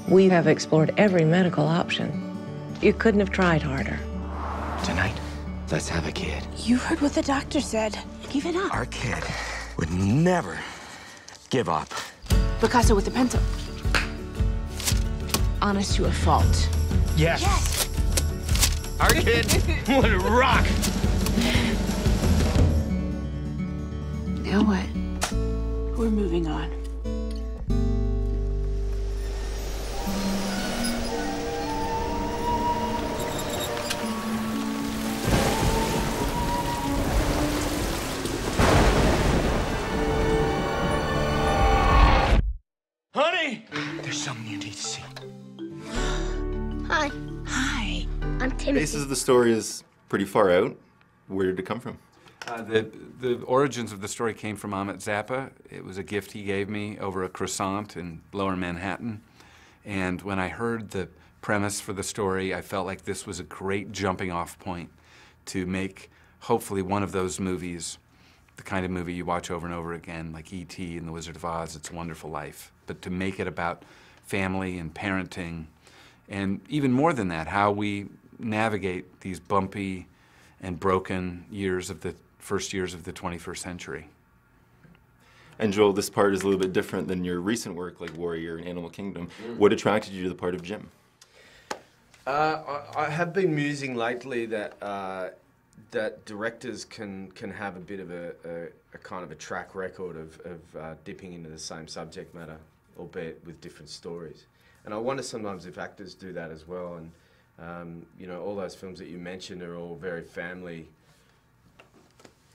We have explored every medical option. You couldn't have tried harder. Tonight, let's have a kid. You heard what the doctor said. Give it up. Our kid would never give up. Picasso with the pencil. Honest to a fault. Yes. Yes. Our kid would rock. Now what? We're moving on. Honey! There's something you need to see. Hi, Hi. I'm Timothy. Basis of the story is pretty far out. Where did it come from? The origins of the story came from Ahmet Zappa. It was a gift he gave me over a croissant in Lower Manhattan. And when I heard the premise for the story, I felt like this was a great jumping off point to make, hopefully, one of those movies, the kind of movie you watch over and over again, like E.T. and The Wizard of Oz, It's a Wonderful Life. But to make it about family and parenting, and even more than that, how we navigate these bumpy and broken years of the first years of the 21st century. And Joel, this part is a little bit different than your recent work like Warrior and Animal Kingdom. What attracted you to the part of Jim? I have been musing lately that that directors can have a bit of a kind of a track record of dipping into the same subject matter, albeit with different stories. And I wonder sometimes if actors do that as well. And you know, all those films that you mentioned are all very family,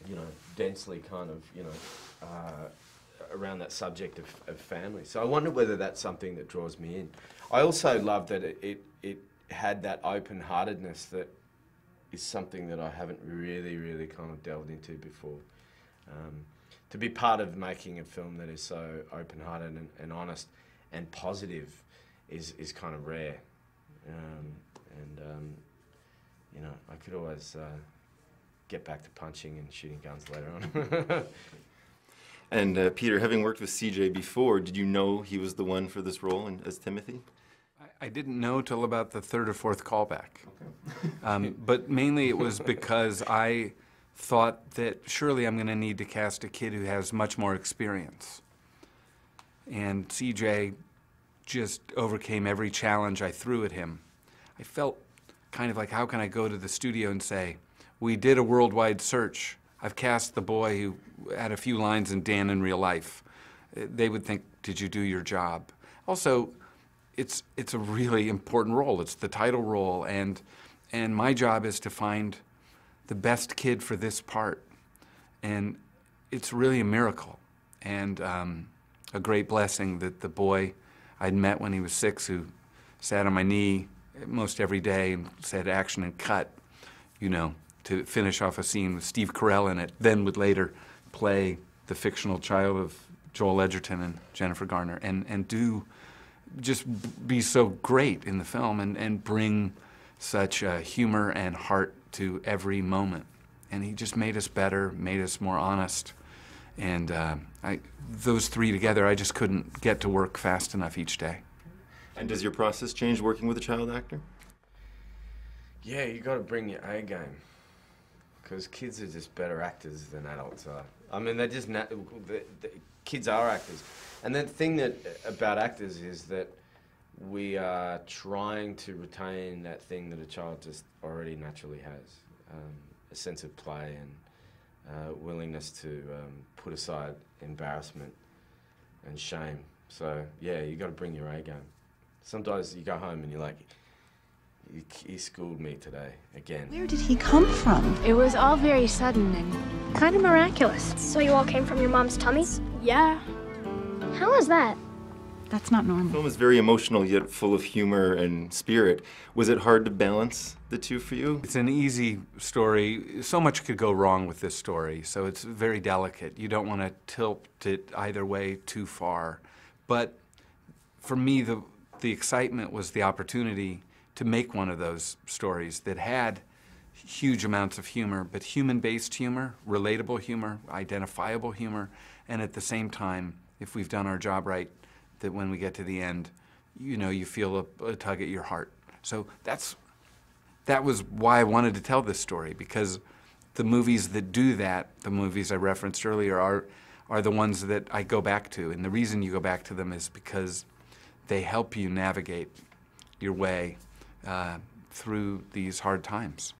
you know, densely kind of, you know, around that subject of family. So I wonder whether that's something that draws me in. I also love that it had that open-heartedness that is something that I haven't really kind of delved into before. To be part of making a film that is so open-hearted and honest and positive is kind of rare. You know, I could always get back to punching and shooting guns later on. And Peter, having worked with CJ before, did you know he was the one for this role as Timothy? I didn't know till about the third or fourth callback. Okay. But mainly it was because I thought that surely I'm going to need to cast a kid who has much more experience. And CJ just overcame every challenge I threw at him. I felt kind of like, how can I go to the studio and say, we did a worldwide search. I've cast the boy who had a few lines in Dan in Real Life. They would think, did you do your job? Also, it's a really important role. It's the title role, and my job is to find the best kid for this part. And it's really a miracle and a great blessing that the boy I'd met when he was 6, who sat on my knee most every day and said action and cut, you know, to finish off a scene with Steve Carell in it, then would later play the fictional child of Joel Edgerton and Jennifer Garner, and just be so great in the film and bring such humor and heart to every moment. And he just made us better, made us more honest. And those three together, I just couldn't get to work fast enough each day. And does your process change working with a child actor? Yeah, you got to bring your A game, because kids are just better actors than adults are. I mean, they're just the kids are actors, and the thing about actors is that we are trying to retain that thing that a child just already naturally has, a sense of play and willingness to put aside embarrassment and shame. So yeah, you got to bring your A game. Sometimes you go home and you're like, he schooled me today, again. Where did he come from? It was all very sudden and kind of miraculous. So you all came from your mom's tummies? Yeah. How was that? That's not The normal. film is very emotional yet full of humor and spirit. Was it hard to balance the two for you? It's an easy story. So much could go wrong with this story, so it's very delicate. You don't want to tilt it either way too far. But for me, the excitement was the opportunity to make one of those stories that had huge amounts of humor, but human-based humor, relatable humor, identifiable humor, and at the same time, if we've done our job right, that when we get to the end, you know, you feel a tug at your heart. So that was why I wanted to tell this story, because the movies that do that, the movies I referenced earlier, are the ones that I go back to. And the reason you go back to them is because they help you navigate your way through these hard times.